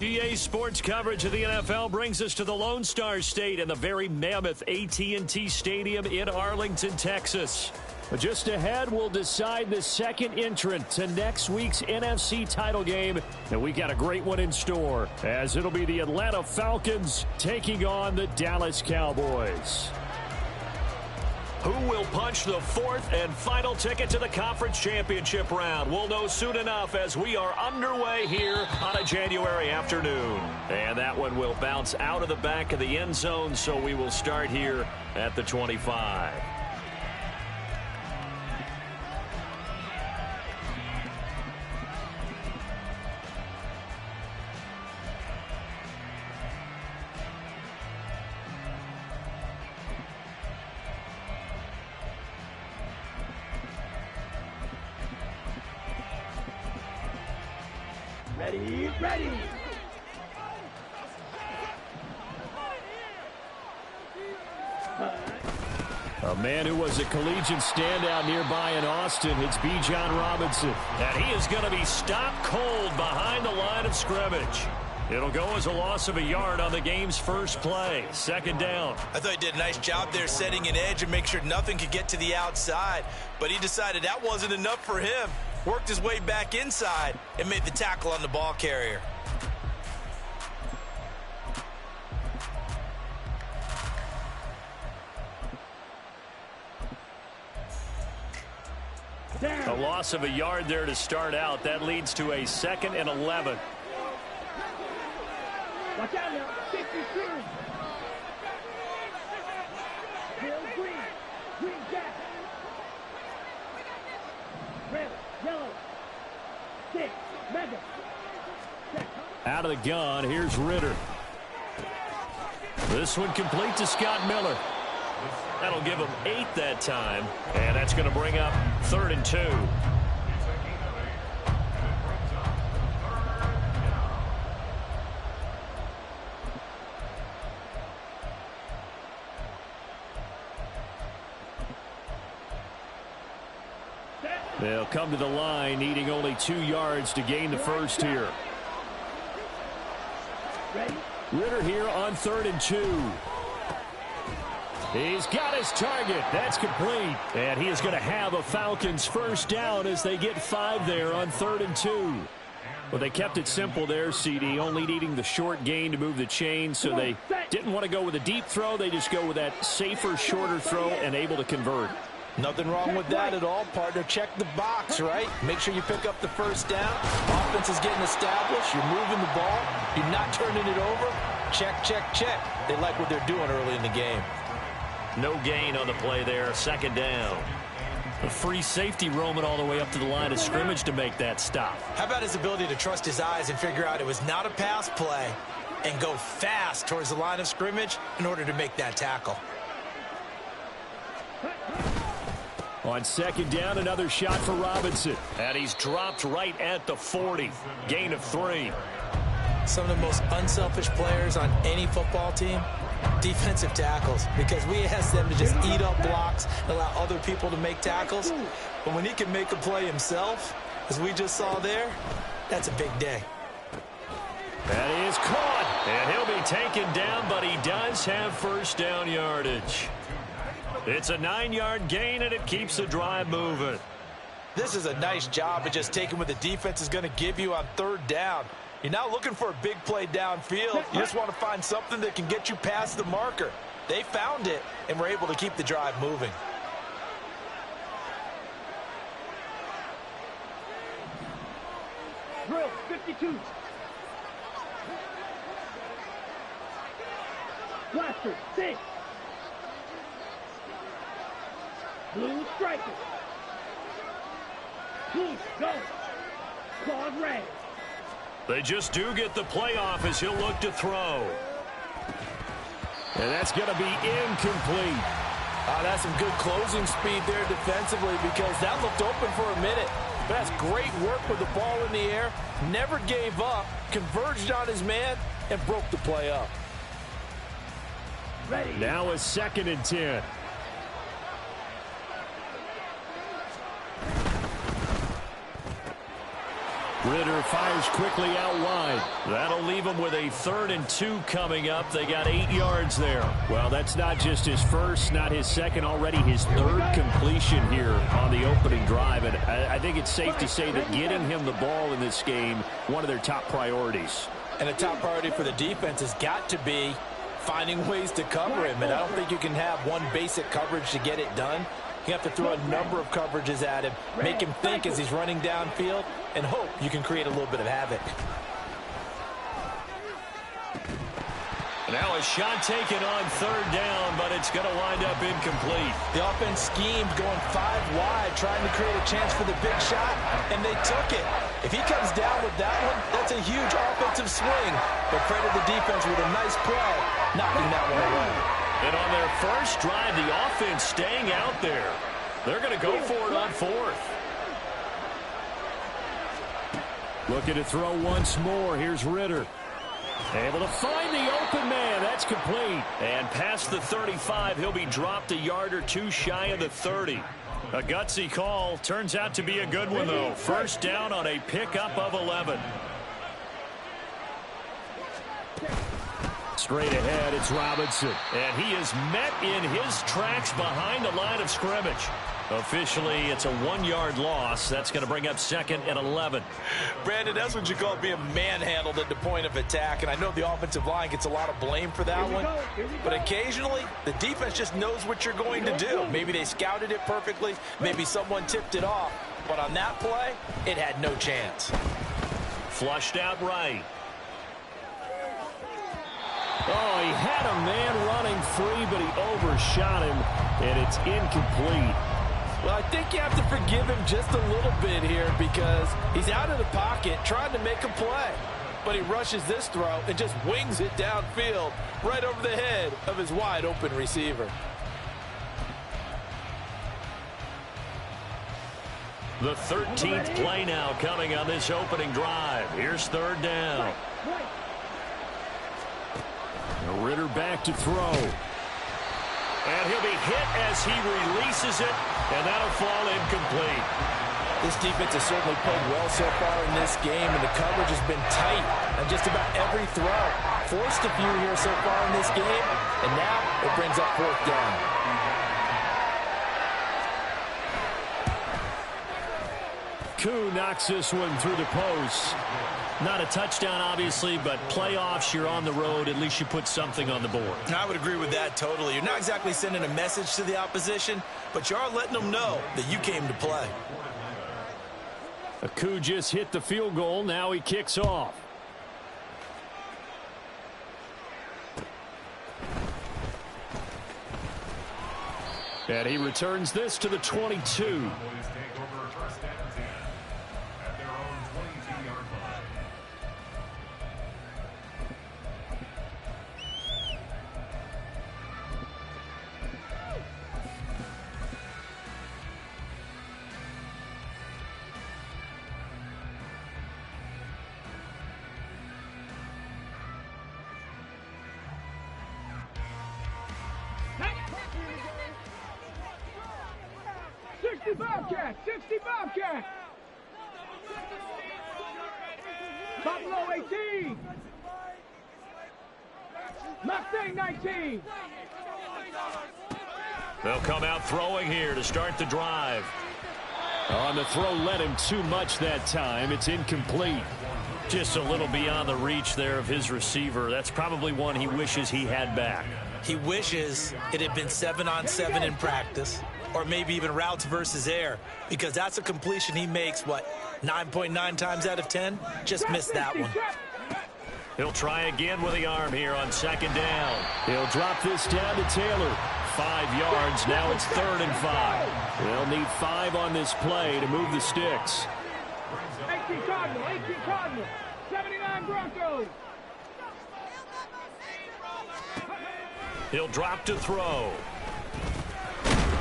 EA Sports coverage of the NFL brings us to the Lone Star State and the very mammoth AT&T Stadium in Arlington, Texas. Just ahead, we'll decide the second entrant to next week's NFC title game. And we got a great one in store, as it'll be the Atlanta Falcons taking on the Dallas Cowboys. Who will punch the fourth and final ticket to the conference championship round? We'll know soon enough as we are underway here on a January afternoon. And that one will bounce out of the back of the end zone, so we will start here at the 25. Ready. A man who was a collegiate standout nearby in Austin, it's Bijan Robinson. And he is going to be stopped cold behind the line of scrimmage. It'll go as a loss of a yard on the game's first play. Second down. I thought he did a nice job there setting an edge and make sure nothing could get to the outside. But he decided that wasn't enough for him. Worked his way back inside and made the tackle on the ball carrier. A loss of a yard there to start out. That leads to a 2nd and 11. Watch out now. 52. Bill Green. Green Jack. Red, yellow. 6. Mega. Out of the gun, here's Ritter. This one complete to Scott Miller. That'll give him 8 that time. And that's going to bring up 3rd and 2. They'll come to the line, needing only 2 yards to gain the first here. Ritter here on 3rd and 2. He's got his target. That's complete. And he is going to have a Falcons first down as they get 5 there on 3rd and 2. Well, they kept it simple there, CD, only needing the short gain to move the chain, so they didn't want to go with a deep throw. They just go with that safer, shorter throw and able to convert. Nothing wrong with that at all, partner. Check the box, right? Make sure you pick up the first down. Offense is getting established. You're moving the ball. You're not turning it over. Check, check, check. They like what they're doing early in the game. No gain on the play there. 2nd down. A free safety roaming all the way up to the line of scrimmage to make that stop. How about his ability to trust his eyes and figure out it was not a pass play and go fast towards the line of scrimmage in order to make that tackle. On 2nd down, another shot for Robinson. And he's dropped right at the 40. Gain of 3. Some of the most unselfish players on any football team, defensive tackles, because we ask them to just eat up blocks, allow other people to make tackles. But when he can make a play himself, as we just saw there, that's a big day. That is caught. And he'll be taken down, but he does have first down yardage. It's a 9-yard gain, and it keeps the drive moving. This is a nice job of just taking what the defense is going to give you on 3rd down. You're not looking for a big play downfield. You just want to find something that can get you past the marker. They found it and were able to keep the drive moving. Drill 52. Blaster 6. Blue striker. Blue go. Claude Ray. They just do get the playoff as he'll look to throw. And that's going to be incomplete. That's some good closing speed there defensively, because that looked open for a minute. But that's great work with the ball in the air. Never gave up, converged on his man, and broke the play up. Ready. Now a 2nd and 10. Ritter fires quickly out wide. That'll leave him with a 3rd and 2 coming up. They got 8 yards there. Well, that's not just his first, not his second, already his 3rd completion here on the opening drive. And I think it's safe to say that getting him the ball in this game, one of their top priorities. And a top priority for the defense has got to be finding ways to cover him. And I don't think you can have one basic coverage to get it done. You have to throw a number of coverages at him, make him think as he's running downfield, and hope you can create a little bit of havoc. Now a shot taken on 3rd down, but it's going to wind up incomplete. The offense schemed going 5 wide, trying to create a chance for the big shot, and they took it. If he comes down with that one, that's a huge offensive swing. But credit the defense with a nice play, knocking that one away. And on their first drive, the offense staying out there. They're going to go for it on 4th. Looking to throw once more. Here's Ritter. Able to find the open man. That's complete. And past the 35, he'll be dropped a yard or 2 shy of the 30. A gutsy call. Turns out to be a good one, though. First down on a pickup of 11. Straight ahead, it's Robinson. And he is met in his tracks behind the line of scrimmage. Officially, it's a 1-yard loss. That's going to bring up 2nd and 11. Brandon, that's what you call being manhandled at the point of attack. And I know the offensive line gets a lot of blame for that one. But occasionally, the defense just knows what you're going to do. Maybe they scouted it perfectly. Maybe someone tipped it off. But on that play, it had no chance. Flushed out right. Oh, he had a man running free, but he overshot him, and it's incomplete. Well, I think you have to forgive him just a little bit here because he's out of the pocket trying to make a play. But he rushes this throw and just wings it downfield right over the head of his wide-open receiver. The 13th play now coming on this opening drive. Here's 3rd down. Ritter back to throw. And he'll be hit as he releases it, and that'll fall incomplete. This defense has certainly played well so far in this game, and the coverage has been tight on just about every throw. Forced a few here so far in this game, and now it brings up 4th down. Koo knocks this one through the post. Not a touchdown, obviously, but playoffs, you're on the road. At least you put something on the board. I would agree with that totally. You're not exactly sending a message to the opposition, but you are letting them know that you came to play. Koo just hit the field goal. Now he kicks off. And he returns this to the 22. Bobcat! 60 Bobcat! Buffalo 18! Mustang 19! They'll come out throwing here to start the drive. On the throw, led him too much that time. It's incomplete. Just a little beyond the reach there of his receiver. That's probably one he wishes he had back. He wishes it had been 7-on-7 in practice, or maybe even routes versus air, because that's a completion he makes, what, 9.9 times out of 10? Just missed that one. He'll try again with the arm here on 2nd down. He'll drop this down to Taylor. 5 yards. Now it's 3rd and 5. They'll need 5 on this play to move the sticks. 18 Cardinal, 18 Cardinal, 79 Broncos. He'll drop to throw.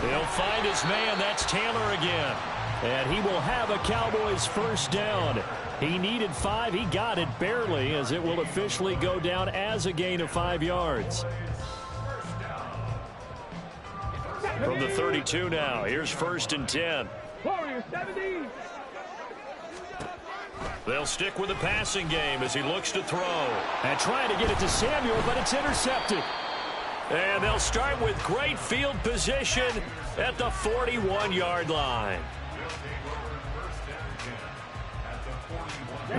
He'll find his man. That's Taylor again. And he will have a Cowboys first down. He needed 5. He got it barely, as it will officially go down as a gain of 5 yards. From the 32 now, here's 1st and 10. Warriors 70. They'll stick with the passing game as he looks to throw. And trying to get it to Samuel, but it's intercepted. And they'll start with great field position at the 41-yard line.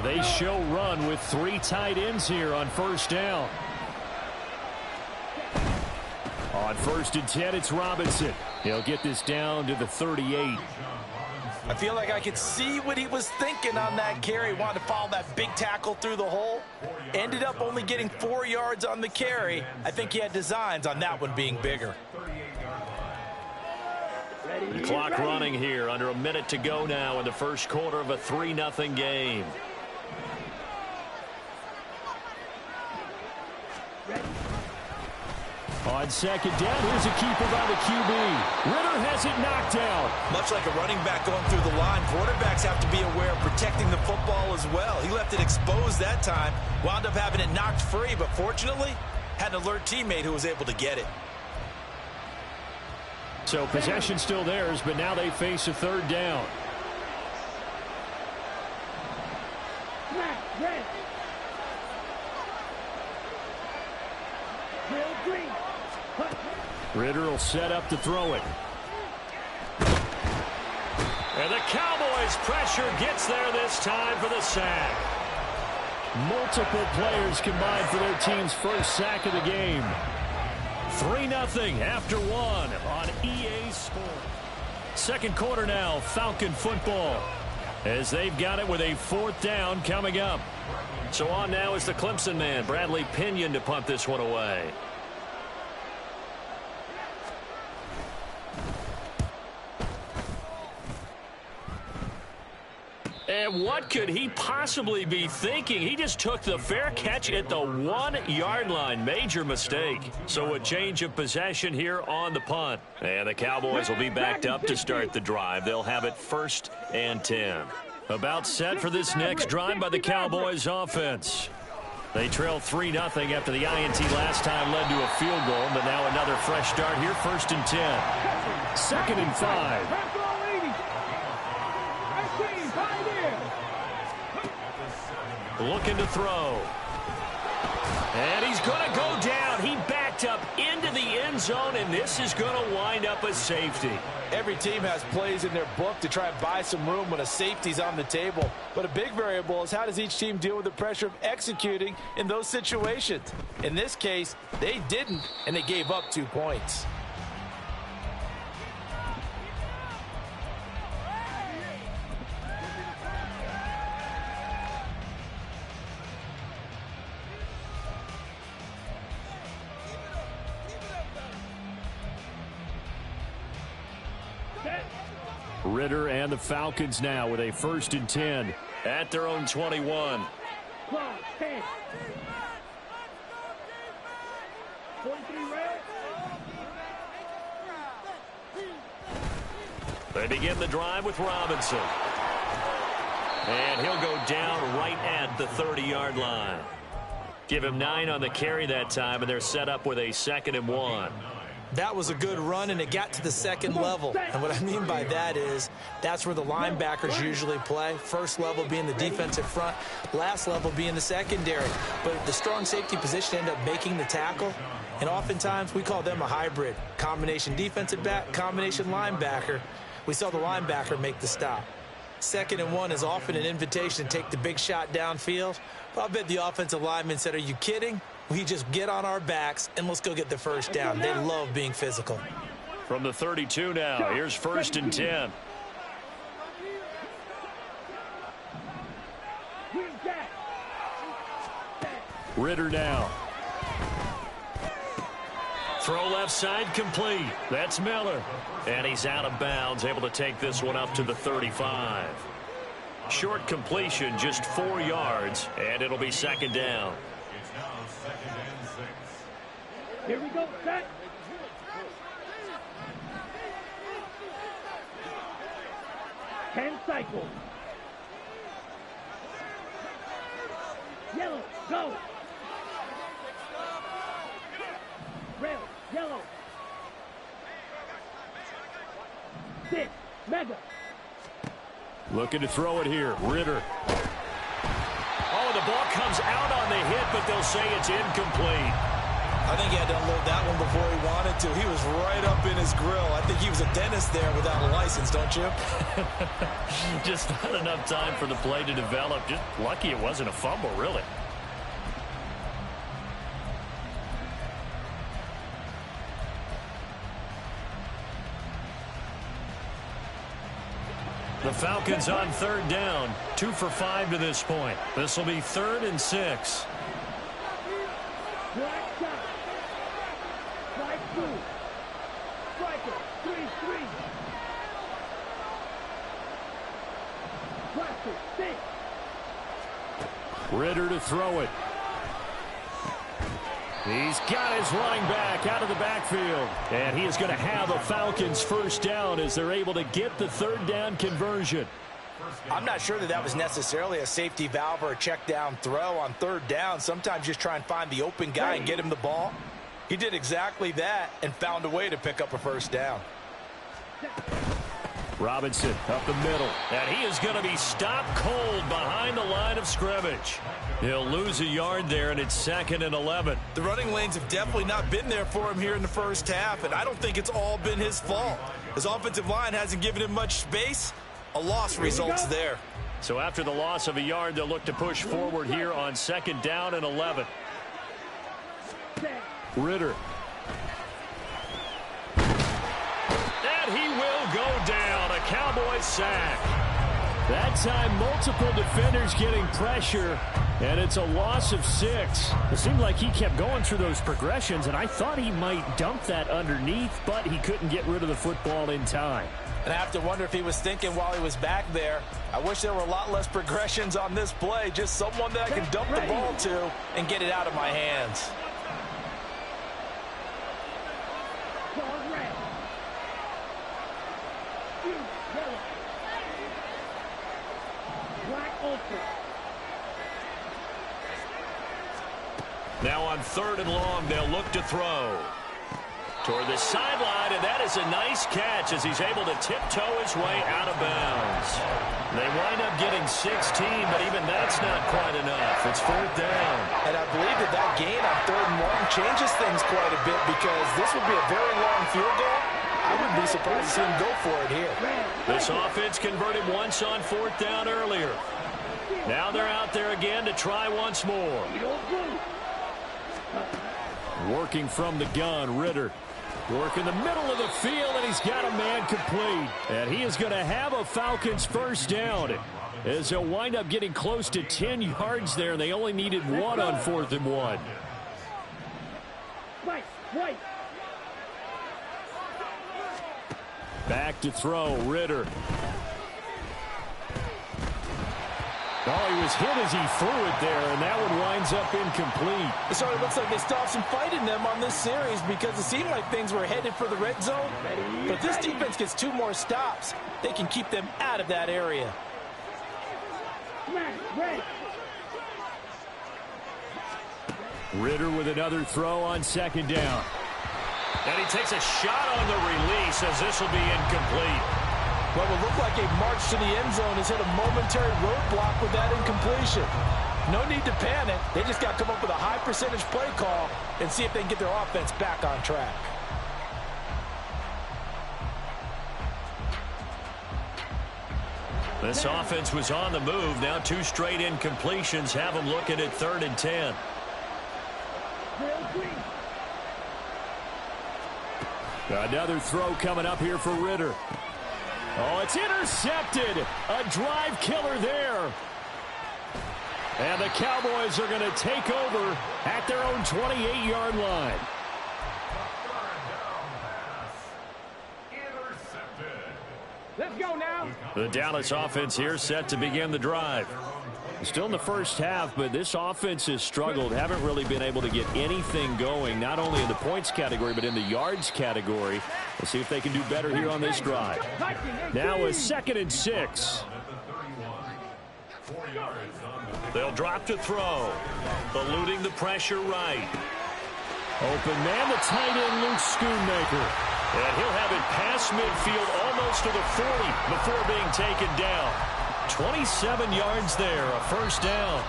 They show run with 3 tight ends here on first down. On 1st and 10, it's Robinson. He'll get this down to the 38. I feel like I could see what he was thinking on that carry. Wanted to follow that big tackle through the hole. Ended up only getting 4 yards on the carry. I think he had designs on that one being bigger. The clock running here, under a minute to go now in the first quarter of a 3-0 game. On second down, here's a keeper by the QB. Ritter has it knocked down. Much like a running back going through the line, quarterbacks have to be aware of protecting the football as well. He left it exposed that time, wound up having it knocked free, but fortunately, had an alert teammate who was able to get it. So possession still theirs, but now they face a 3rd down. Ritter will set up to throw it. And the Cowboys' pressure gets there this time for the sack. Multiple players combined for their team's first sack of the game. 3-0 after 1 on EA Sports. Second quarter now, Falcon football, as they've got it with a 4th down coming up. So on now is the Clemson man, Bradley Pinion, to punt this one away. And what could he possibly be thinking? He just took the fair catch at the 1-yard line. Major mistake. So a change of possession here on the punt. And the Cowboys will be backed up to start the drive. They'll have it 1st and 10. About set for this next drive by the Cowboys offense. They trail 3-0 after the INT last time led to a field goal. But now another fresh start here, 1st and 10. 2nd and 5. Looking to throw. And he's going to go down. He backed up into the end zone, and this is going to wind up a safety. Every team has plays in their book to try and buy some room when a safety's on the table. But a big variable is how does each team deal with the pressure of executing in those situations. In this case, they didn't, and they gave up 2 points. Ritter and the Falcons now with a 1st and 10 at their own 21. They begin the drive with Robinson. And he'll go down right at the 30-yard line. Give him 9 on the carry that time, and they're set up with a 2nd and 1. That was a good run, and it got to the 2nd level. And what I mean by that is that's where the linebackers usually play. First level being the defensive front, last level being the secondary. But the strong safety position ended up making the tackle, and oftentimes we call them a hybrid. Combination defensive back, combination linebacker. We saw the linebacker make the stop. 2nd and 1 is often an invitation to take the big shot downfield. But I bet the offensive lineman said, "Are you kidding? We just get on our backs and let's go get the first down." They love being physical. From the 32 now, here's 1st and 10. Ritter now. Throw left side complete. That's Miller. And he's out of bounds, able to take this one up to the 35. Short completion, just 4 yards, and it'll be 2nd down. Here we go, set. Ten cycles. Yellow, go. Red, yellow. 6, mega. Looking to throw it here. Ritter. comes out on the hit, but they'll say it's incomplete. I think he had to unload that one before he wanted to. He was right up in his grill. I think he was a dentist there without a license, don't you? Just not enough time for the play to develop. Just lucky it wasn't a fumble, really. The Falcons on 3rd down. 2 for 5 to this point. This will be 3rd and 6. Black shot. Strike 2. Striker. 3-3. Blaster. 6. Ritter to throw it. He's got his running back out of the backfield. And he is going to have a Falcons first down as they're able to get the 3rd down conversion. I'm not sure that was necessarily a safety valve or a check down throw on 3rd down. Sometimes just try and find the open guy and get him the ball. He did exactly that and found a way to pick up a first down. Robinson up the middle. And he is going to be stopped cold behind the line of scrimmage. He'll lose a yard there, and it's 2nd and 11. The running lanes have definitely not been there for him here in the first half, and I don't think it's all been his fault. His offensive line hasn't given him much space. A loss results there. So after the loss of a yard, they'll look to push forward here on 2nd down and 11. Ritter. And he will go down. A Cowboys sack. That time, multiple defenders getting pressure, and it's a loss of 6. It seemed like he kept going through those progressions, and I thought he might dump that underneath, but he couldn't get rid of the football in time. And I have to wonder if he was thinking while he was back there, I wish there were a lot less progressions on this play, just someone that I can dump the ball to and get it out of my hands. Now on 3rd and long, they'll look to throw. Toward the sideline, and that is a nice catch as he's able to tiptoe his way out of bounds. They wind up getting 16, but even that's not quite enough. It's 4th down. And I believe that gain on 3rd and 1 changes things quite a bit because this would be a very long field goal. I wouldn't be surprised to see him go for it here. This offense converted once on 4th down earlier. Now they're out there again to try once more. Working from the gun, Ritter. Working the middle of the field, and he's got a man complete. And he is going to have a Falcons first down as they'll wind up getting close to 10 yards there, and they only needed 1 on 4th and 1. Right. Back to throw, Ritter. Oh, he was hit as he threw it there, and that one winds up incomplete. So it looks like they stopped some fight in them on this series because it seemed like things were headed for the red zone. But if this defense gets 2 more stops, they can keep them out of that area. Ritter with another throw on 2nd down. And he takes a shot on the release as this will be incomplete. What will look like a march to the end zone has hit a momentary roadblock with that incompletion. No need to panic. They just got to come up with a high percentage play call and see if they can get their offense back on track. This offense was on the move. Now 2 straight incompletions have them looking at 3rd and 10. Another throw coming up here for Ritter. Oh, it's intercepted. A drive killer there. And the Cowboys are going to take over at their own 28-yard line. Let's go now. The Dallas offense here set to begin the drive. Still in the first half, but this offense has struggled. Haven't really been able to get anything going, not only in the points category, but in the yards category. We'll see if they can do better here on this drive. Now a 2nd and 6. They'll drop to throw. Eluding the pressure right. Open man, the tight end, Luke Schoonmaker. And he'll have it past midfield almost to the 40 before being taken down. 27 yards there, a first down.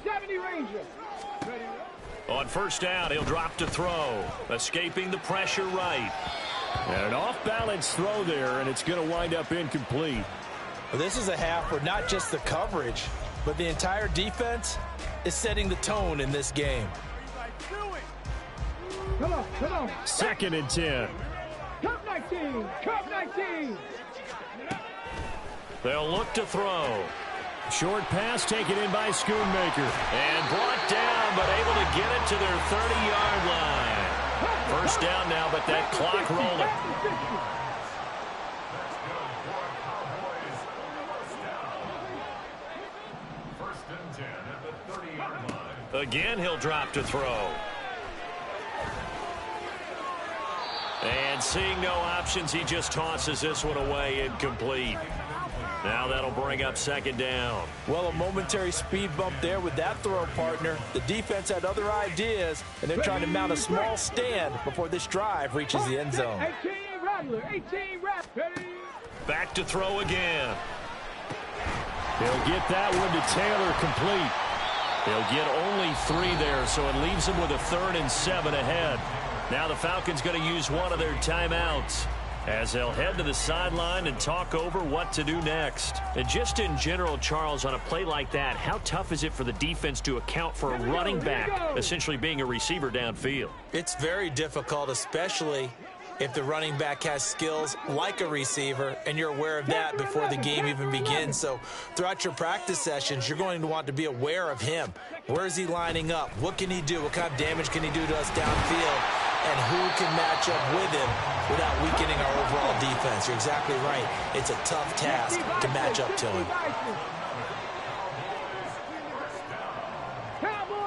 70 Ranger. On first down, he'll drop to throw. Escaping the pressure right. And an off-balance throw there, and it's going to wind up incomplete. Well, this is a half where not just the coverage, but the entire defense is setting the tone in this game. Come on, come on. 2nd and 10. Cup 19, Cup 19. They'll look to throw. Short pass taken in by Schoonmaker. And brought down, but able to get it to their 30-yard line. First down now, but that clock rolling. Again, he'll drop to throw. And seeing no options, he just tosses this one away, incomplete. Now that'll bring up 2nd down. Well, a momentary speed bump there with that throw, partner. The defense had other ideas, and they're trying to mount a small stand before this drive reaches the end zone. 18 Rattler, 18 Rattler. Back to throw again. He'll get that one to Taylor, complete. He'll get only 3 there, so it leaves him with a 3rd and 7 ahead. Now the Falcons going to use one of their timeouts as they'll head to the sideline and talk over what to do next. And just in general, Charles, on a play like that, how tough is it for the defense to account for a running back essentially being a receiver downfield? It's very difficult, especially if the running back has skills like a receiver, and you're aware of that before the game even begins. So throughout your practice sessions, you're going to want to be aware of him. Where is he lining up? What can he do? What kind of damage can he do to us downfield? And who can match up with him without weakening our overall defense? You're exactly right. It's a tough task to match up to him.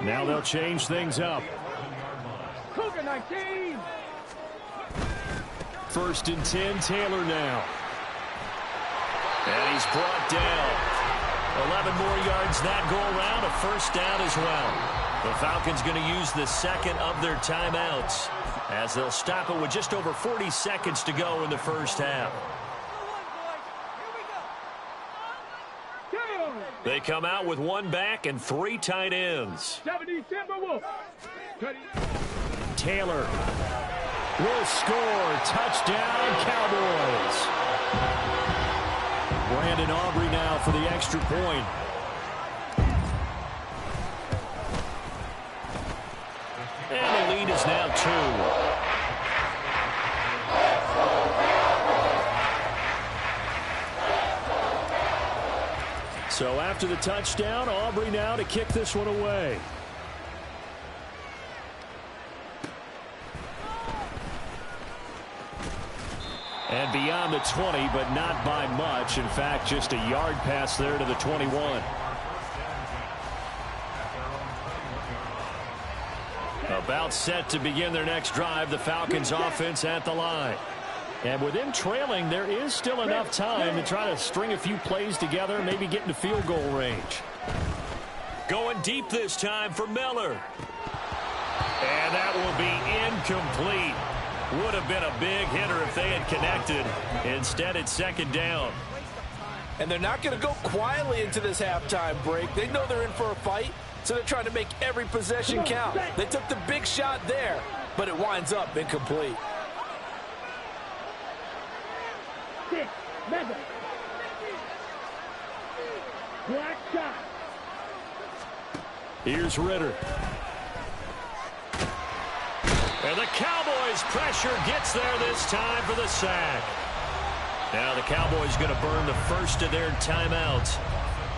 Now they'll change things up. Cougar 19. 1st and 10, Taylor now. And he's brought down. 11 more yards that go around, a first down as well. The Falcons going to use the 2nd of their timeouts as they'll stop it with just over 40 seconds to go in the first half. They come out with 1 back and 3 tight ends. 70 Timberwolves. Taylor will score. Touchdown, Cowboys. Brandon Aubrey now for the extra point. And the lead is now 2. So after the touchdown, Aubrey now to kick this one away. And beyond the 20, but not by much. In fact, just a yard pass there to the 21. About set to begin their next drive. The Falcons offense at the line. And with them trailing, there is still enough time to try to string a few plays together, maybe get into field goal range. Going deep this time for Miller. And that will be incomplete. Would have been a big hitter if they had connected. Instead, it's 2nd down. And they're not going to go quietly into this halftime break. They know they're in for a fight, so they're trying to make every possession count. They took the big shot there, but it winds up incomplete. 6, Madden. Black shot. Here's Ritter. And the Cowboys pressure gets there this time for the sack. Now the Cowboys going to burn the first of their timeouts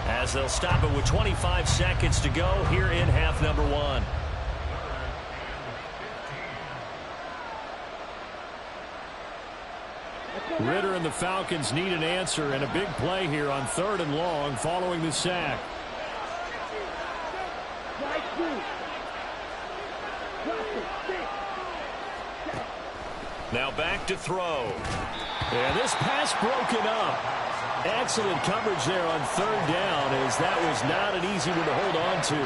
as they'll stop it with 25 seconds to go here in half number 1. Ritter and the Falcons need an answer and a big play here on 3rd and long following the sack. Now back to throw. And this pass broken up. Excellent coverage there on 3rd down, as that was not an easy one to hold on to.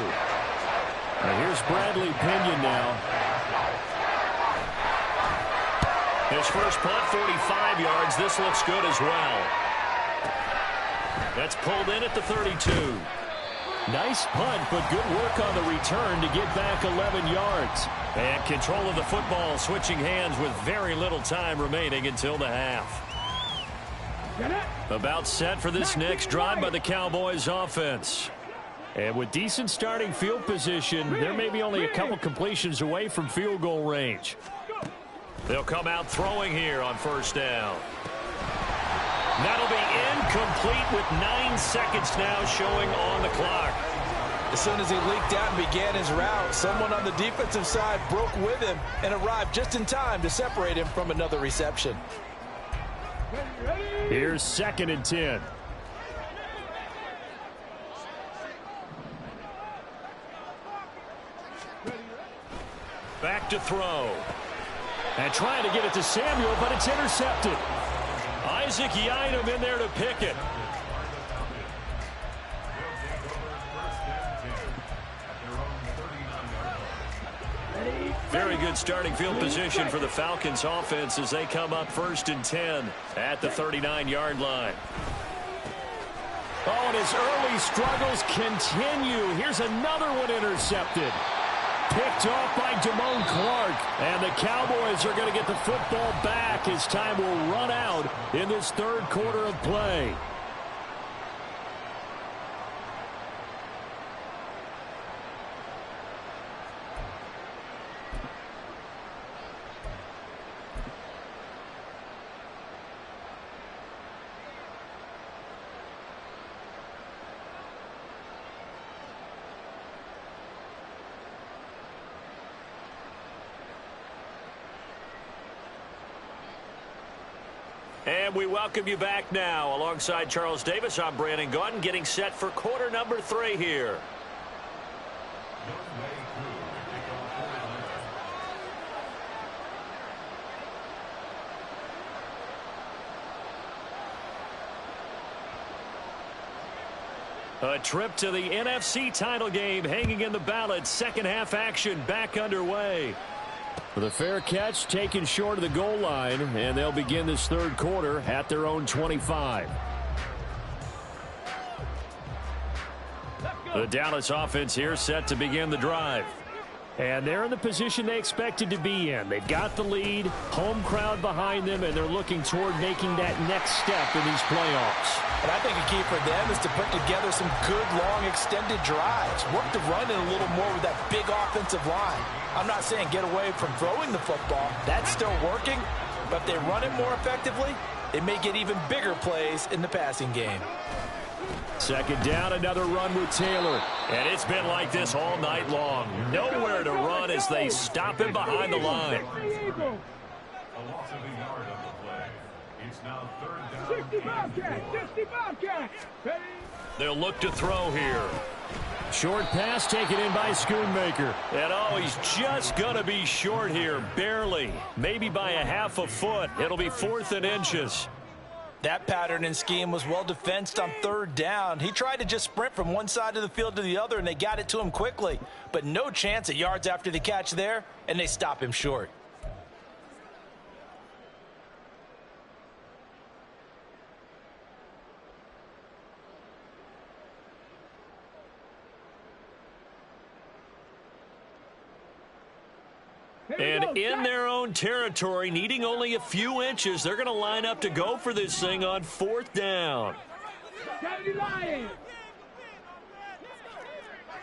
Now here's Bradley Pinion now. His first punt, 45 yards. This looks good as well. That's pulled in at the 32. Nice punt, but good work on the return to get back 11 yards. And control of the football switching hands with very little time remaining until the half. About set for this next drive by the Cowboys offense. And with decent starting field position, there may be only a couple completions away from field goal range. They'll come out throwing here on first down. That'll be incomplete with 9 seconds now showing on the clock. As soon as he leaked out and began his route, someone on the defensive side broke with him and arrived just in time to separate him from another reception. Here's 2nd and 10. Back to throw. And trying to get it to Samuel, but it's intercepted. Isaac Yiadom in there to pick it. Very good starting field position for the Falcons offense as they come up 1st and 10 at the 39-yard line. Oh, and his early struggles continue. Here's another one intercepted. Picked off by Damone Clark. And the Cowboys are going to get the football back as time will run out in this 3rd quarter of play. And we welcome you back now. Alongside Charles Davis, I'm Brandon Gaudin, getting set for quarter number 3 here. A trip to the NFC title game hanging in the balance. Second half action back underway. With a fair catch taken short of the goal line, and they'll begin this 3rd quarter at their own 25. The Dallas offense here set to begin the drive. And they're in the position they expected to be in. They've got the lead, home crowd behind them, and they're looking toward making that next step in these playoffs. And I think a key for them is to put together some good, long, extended drives. Work the run in a little more with that big offensive line. I'm not saying get away from throwing the football. That's still working. But if they run it more effectively, they may get even bigger plays in the passing game. 2nd down, another run with Taylor. And it's been like this all night long. Nowhere to run as they stop him behind the line. They'll look to throw here. Short pass taken in by Schoonmaker. And oh, he's just going to be short here, barely. Maybe by a half a foot. It'll be 4th and inches. That pattern and scheme was well defensed on 3rd down. He tried to just sprint from one side of the field to the other, and they got it to him quickly. But no chance at yards after the catch there, and they stop him short. And in their own territory, needing only a few inches, they're going to line up to go for this thing on 4th down.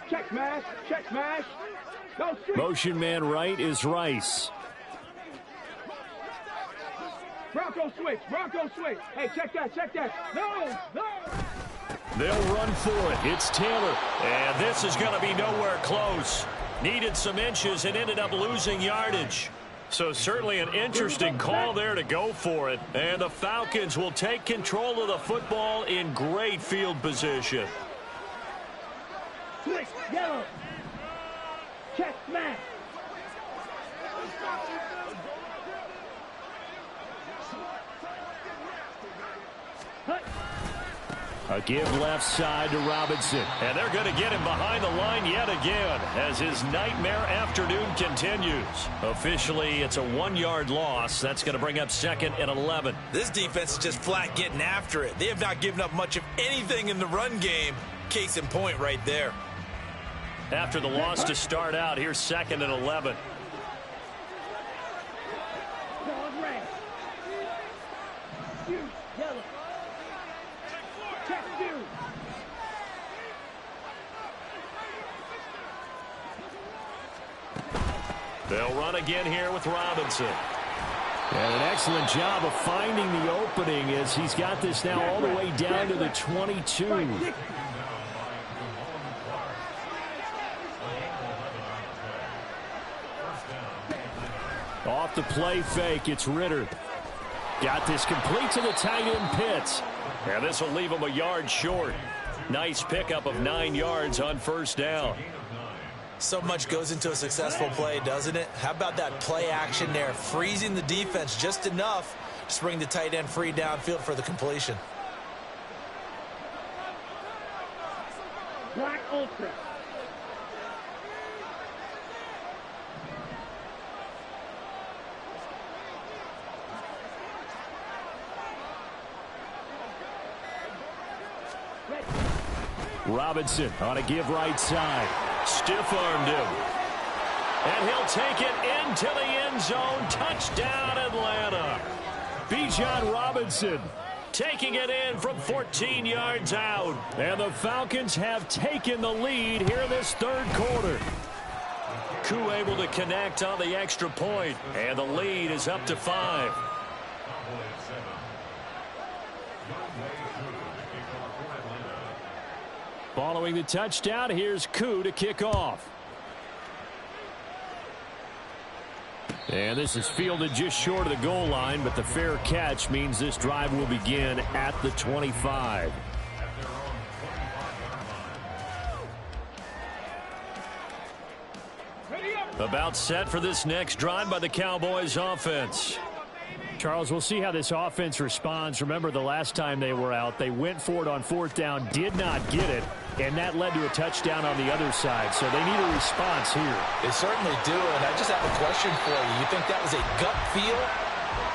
Check smash, check smash. Motion man right is Rice. Bronco switch, Bronco switch. Hey, check that, check that. No. They'll run for it. It's Taylor. And this is going to be nowhere close. Needed some inches and ended up losing yardage. So certainly an interesting call there to go for it. And the Falcons will take control of the football in great field position. Switch, yellow. Check smash. A give left side to Robinson. And they're going to get him behind the line yet again as his nightmare afternoon continues. Officially, it's a 1-yard loss. That's going to bring up 2nd and 11. This defense is just flat getting after it. They have not given up much of anything in the run game. Case in point right there. After the loss to start out, here's 2nd and 11. They'll run again here with Robinson. And an excellent job of finding the opening as he's got this now all the way down to the 22. Off the play fake, it's Ritter. Got this complete to the tight end Pitts. And this will leave him a yard short. Nice pickup of 9 yards on 1st down. So much goes into a successful play, doesn't it? How about that play action there? Freezing the defense just enough to bring the tight end free downfield for the completion. Black Ultra. Robinson on a give right side. Stiff-armed him. And he'll take it into the end zone. Touchdown, Atlanta. Bijan Robinson taking it in from 14 yards out. And the Falcons have taken the lead here in this 3rd quarter. Koo able to connect on the extra point. And the lead is up to 5. Following the touchdown, here's Koo to kick off. And this is fielded just short of the goal line, but the fair catch means this drive will begin at the 25. About set for this next drive by the Cowboys offense. Charles, we'll see how this offense responds. Remember the last time they were out, they went for it on 4th down, did not get it, and that led to a touchdown on the other side. So they need a response here. They certainly do, and I just have a question for you. You think that was a gut feel,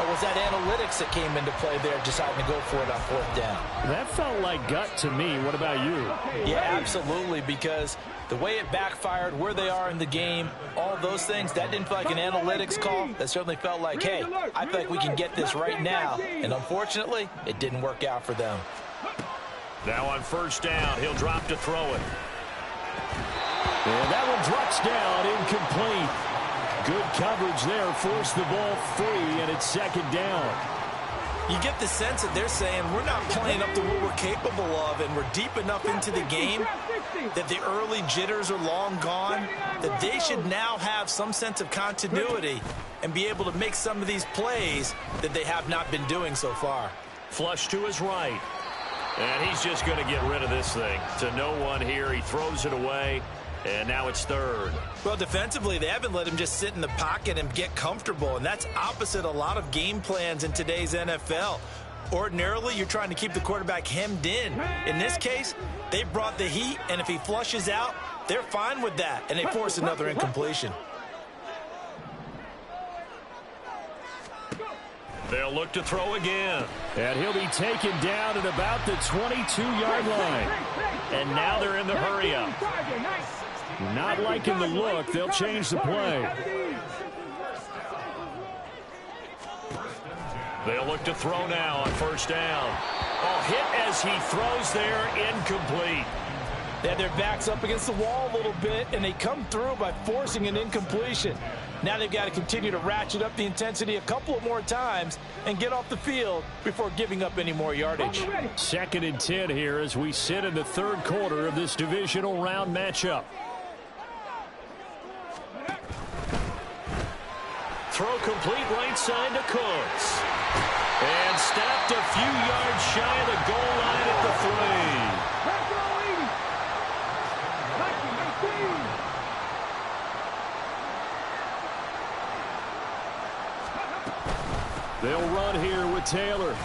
or was that analytics that came into play there deciding to go for it on 4th down? That felt like gut to me. What about you? Yeah, absolutely, because the way it backfired, where they are in the game, all those things, that didn't feel like an analytics call. That certainly felt like, hey, I feel like we can get this right now. And unfortunately, it didn't work out for them. Now on 1st down, he'll drop to throw it. And that one drops down, incomplete. Good coverage there, forced the ball free, and it's 2nd down. You get the sense that they're saying we're not playing up to what we're capable of, and we're deep enough into the game that the early jitters are long gone, that they should now have some sense of continuity and be able to make some of these plays that they have not been doing so far. Flush to his right. And he's just going to get rid of this thing. To no one here. He throws it away. And now it's 3rd. Well, defensively, they haven't let him just sit in the pocket and get comfortable, and that's opposite a lot of game plans in today's NFL. Ordinarily, you're trying to keep the quarterback hemmed in. In this case, they brought the heat, and if he flushes out, they're fine with that, and they force another incompletion. They'll look to throw again. And he'll be taken down at about the 22-yard line. And now they're in the hurry-up. Not liking the look. They'll change the play. They'll look to throw now on 1st down. Oh, hit as he throws there, incomplete. They had their backs up against the wall a little bit, and they come through by forcing an incompletion. Now they've got to continue to ratchet up the intensity a couple of more times and get off the field before giving up any more yardage. 2nd and 10 here as we sit in the 3rd quarter of this divisional round matchup. Throw complete right side to Cooks. And stopped a few yards shy of the goal line at the 3. They'll run here with Taylor.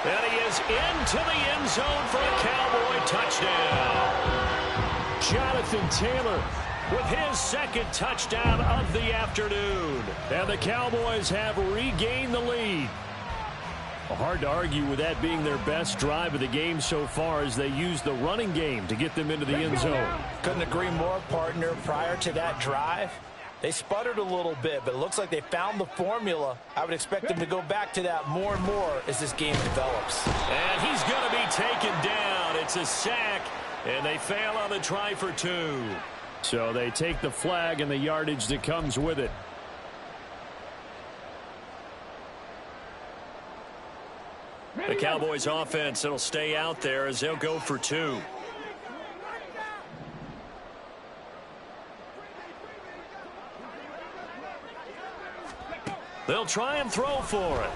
And he is into the end zone for a Cowboy touchdown. Jonathan Taylor with his 2nd touchdown of the afternoon. And the Cowboys have regained the lead. Hard to argue with that being their best drive of the game so far as they use the running game to get them into the end zone. Couldn't agree more, partner. Prior to that drive, they sputtered a little bit, but it looks like they found the formula. I would expect them to go back to that more and more as this game develops. And he's going to be taken down. It's a sack, and they fail on the try for 2. So they take the flag and the yardage that comes with it. The Cowboys offense, it'll stay out there as they'll go for 2. They'll try and throw for it.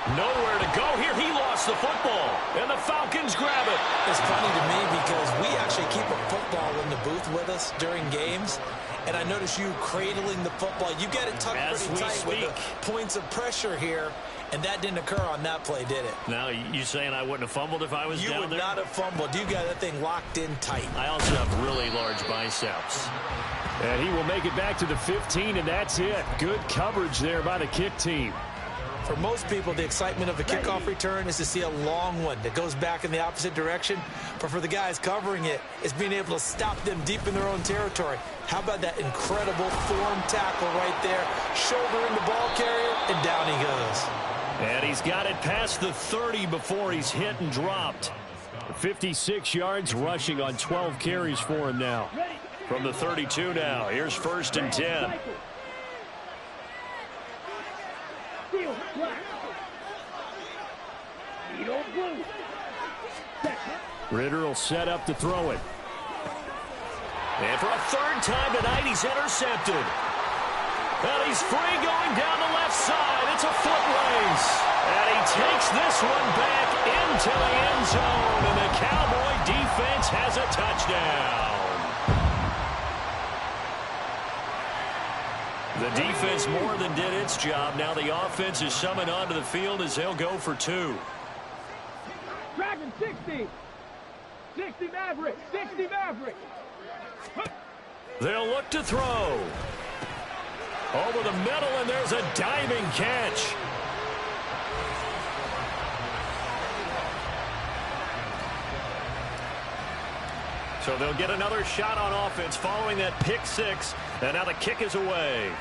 Nowhere to go here. He lost the football, and the Falcons grab it. It's funny to me because we actually keep a football in the booth with us during games, and I notice you cradling the football. You get it tucked pretty tight with the points of pressure here, and that didn't occur on that play, did it? Now, you saying I wouldn't have fumbled if I was down there? You would not have fumbled. You got that thing locked in tight. I also have really large biceps. And he will make it back to the 15, and that's it. Good coverage there by the kick team. For most people, the excitement of a kickoff return is to see a long one that goes back in the opposite direction. But for the guys covering it, it's being able to stop them deep in their own territory. How about that incredible form tackle right there? Shoulder in the ball carrier, and down he goes. And he's got it past the 30 before he's hit and dropped. 56 yards rushing on 12 carries for him now. From the 32 now, here's 1st and 10. Ritter will set up to throw it. And for a 3rd time tonight, he's intercepted. And he's free going down the left side. It's a foot race. And he takes this one back into the end zone. And the Cowboy defense has a touchdown. The defense more than did its job. Now the offense is summoned onto the field as they'll go for 2. Dragon 60. 60 Maverick. 60 Maverick. They'll look to throw. Over the middle, and there's a diving catch. So they'll get another shot on offense following that pick 6, and now the kick is away.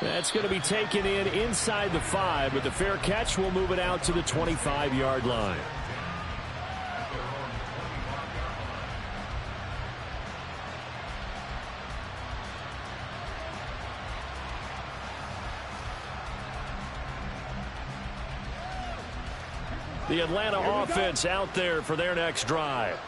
That's going to be taken in inside the 5, but the fair catch will move it out to the 25-yard line. The Atlanta offense out there for their next drive.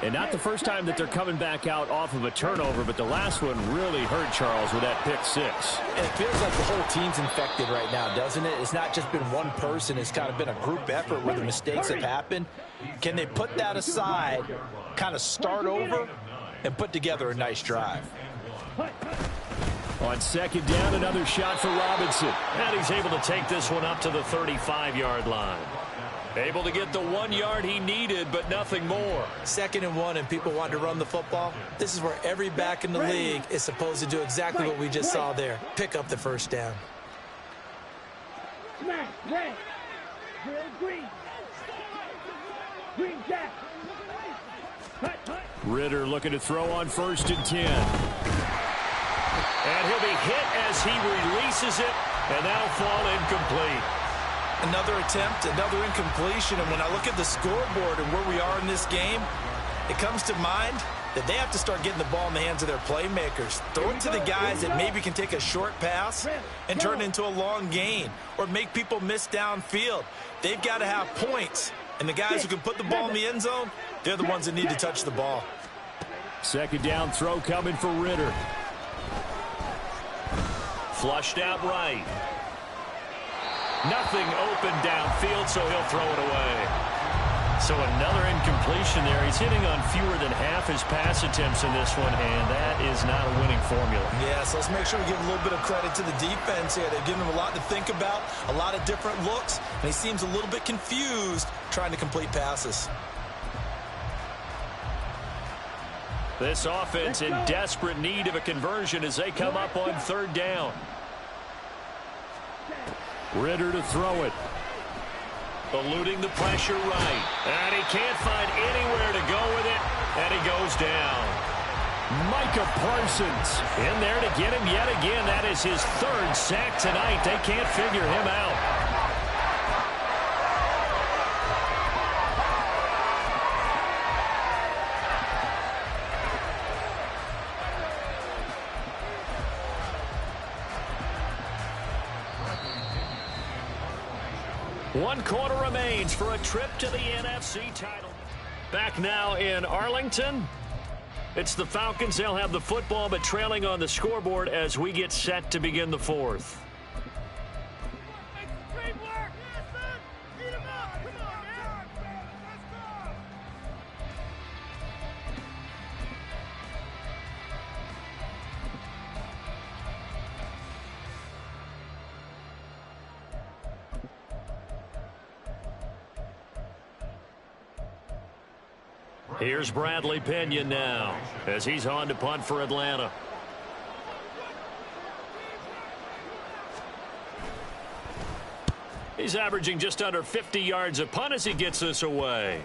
And not the first time that they're coming back out off of a turnover, but the last one really hurt Charles with that pick 6. And it feels like the whole team's infected right now, doesn't it? It's not just been one person. It's kind of been a group effort where the mistakes have happened. Can they put that aside, kind of start over, and put together a nice drive? On 2nd down, another shot for Robinson. And he's able to take this one up to the 35-yard line. Able to get the 1 yard he needed, but nothing more. 2nd and 1, and people want to run the football. This is where every back in the league is supposed to do exactly what we just saw there. Pick up the 1st down. Smash, red, green, green jack. Ritter looking to throw on 1st and 10. And he'll be hit as he releases it, and that'll fall incomplete. Another attempt, another incompletion, and when I look at the scoreboard and where we are in this game, it comes to mind that they have to start getting the ball in the hands of their playmakers. Throw it to the guys that maybe can take a short pass and turn it into a long gain or make people miss downfield. They've got to have points, and the guys who can put the ball in the end zone, they're the ones that need to touch the ball. 2nd down throw coming for Ritter. Flushed out right. Nothing open downfield, so he'll throw it away. So another incompletion there. He's hitting on fewer than half his pass attempts in this one, and that is not a winning formula. Yeah, so let's make sure we give a little bit of credit to the defense here. They've given him a lot to think about, a lot of different looks, and he seems a little bit confused trying to complete passes. This offense in desperate need of a conversion as they come up on 3rd down. Ritter to throw it. Eluding the pressure right. And he can't find anywhere to go with it. And he goes down. Micah Parsons in there to get him yet again. That is his third sack tonight. They can't figure him out. One quarter remains for a trip to the NFC title. Back now in Arlington. It's the Falcons. They'll have the football, but trailing on the scoreboard as we get set to begin the fourth. Here's Bradley Pinion now as he's on to punt for Atlanta. He's averaging just under 50 yards a punt as he gets this away.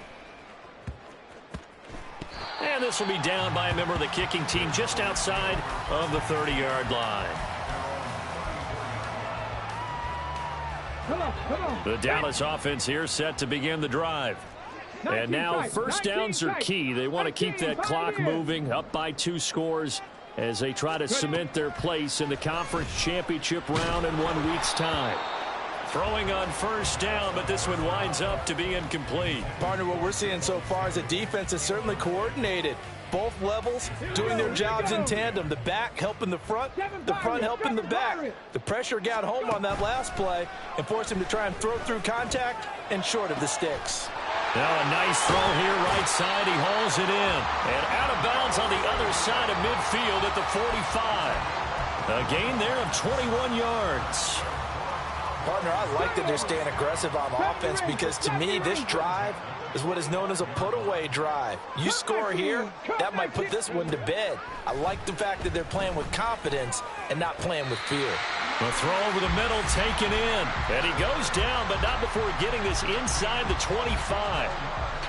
And this will be down by a member of the kicking team just outside of the 30-yard line. The Dallas offense here set to begin the drive. And now first downs are key. They want to keep that clock moving, up by 2 scores as they try to cement their place in the conference championship round in 1 week's time. Throwing on first down, but this one winds up to be incomplete. Partner, what we're seeing so far is the defense is certainly coordinated. Both levels doing their jobs in tandem. The back helping the front helping the back. The pressure got home on that last play and forced him to try and throw through contact and short of the sticks. Now a nice throw here, right side. He hauls it in. And out of bounds on the other side of midfield at the 45. A gain there of 21 yards. Partner, I like that they're staying aggressive on offense because to me this drive is what is known as a put-away drive. You score here, that might put this one to bed. I like the fact that they're playing with confidence and not playing with fear. A throw over the middle taken in. And he goes down, but not before getting this inside the 25.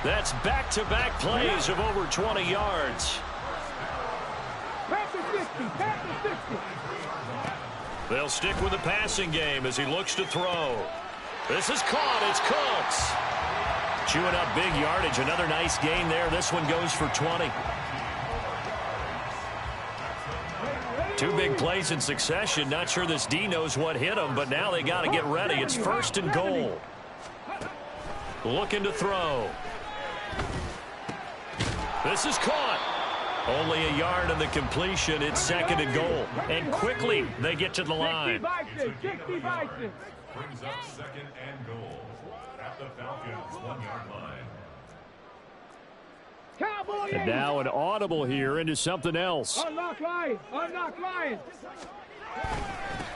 That's back-to-back plays of over 20 yards. They'll stick with the passing game as he looks to throw. This is caught. It's Cooks. Chewing up big yardage. Another nice gain there. This one goes for 20. 2 big plays in succession. Not sure this D knows what hit him, but now they got to get ready. It's 1st and goal. Looking to throw. This is caught. Only a yard on the completion. It's 2nd and goal. And quickly they get to the line. Brings up 2nd and goal at the Falcons' 1-yard line. And now an audible here into something else. Unlock line. Unlock line.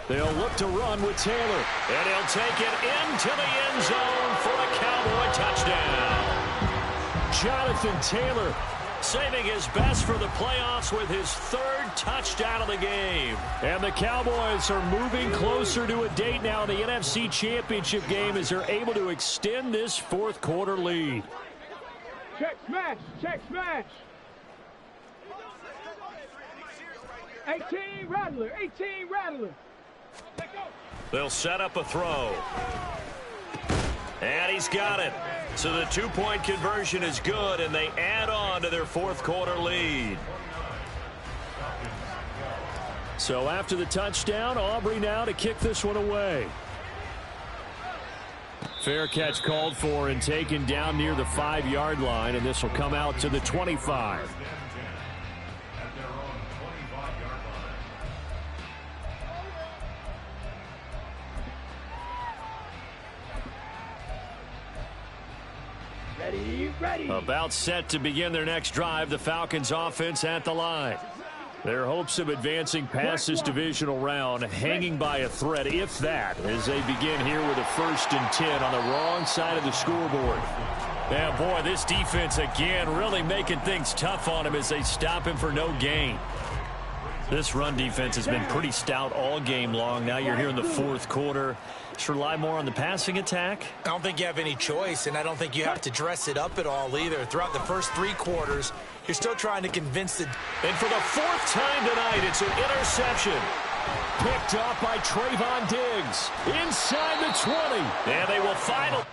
They'll look to run with Taylor. And he'll take it into the end zone for a Cowboy touchdown. Jonathan Taylor saving his best for the playoffs with his 3rd touchdown of the game. And the Cowboys are moving closer to a date now in the NFC Championship game as they're able to extend this 4th quarter lead. Check smash. Check smash. 18 Rattler. 18 Rattler. They'll set up a throw. And he's got it. So the 2-point conversion is good, and they add on to their 4th quarter lead. So after the touchdown, Aubrey now to kick this one away. Fair catch called for and taken down near the 5-yard line, and this will come out to the 25. Ready. About set to begin their next drive, the Falcons offense at the line. Their hopes of advancing past this divisional round hanging by a thread, if that, as they begin here with a 1st and 10 on the wrong side of the scoreboard. Yeah, boy, this defense again really making things tough on him as they stop him for no gain. This run defense has been pretty stout all game long. Now you're here in the fourth quarter. Just rely more on the passing attack. I don't think you have any choice, and I don't think you have to dress it up at all either. Throughout the first 3 quarters, you're still trying to convince the... And for the 4th time tonight, it's an interception. Picked off by Trayvon Diggs. Inside the 20. And they will final...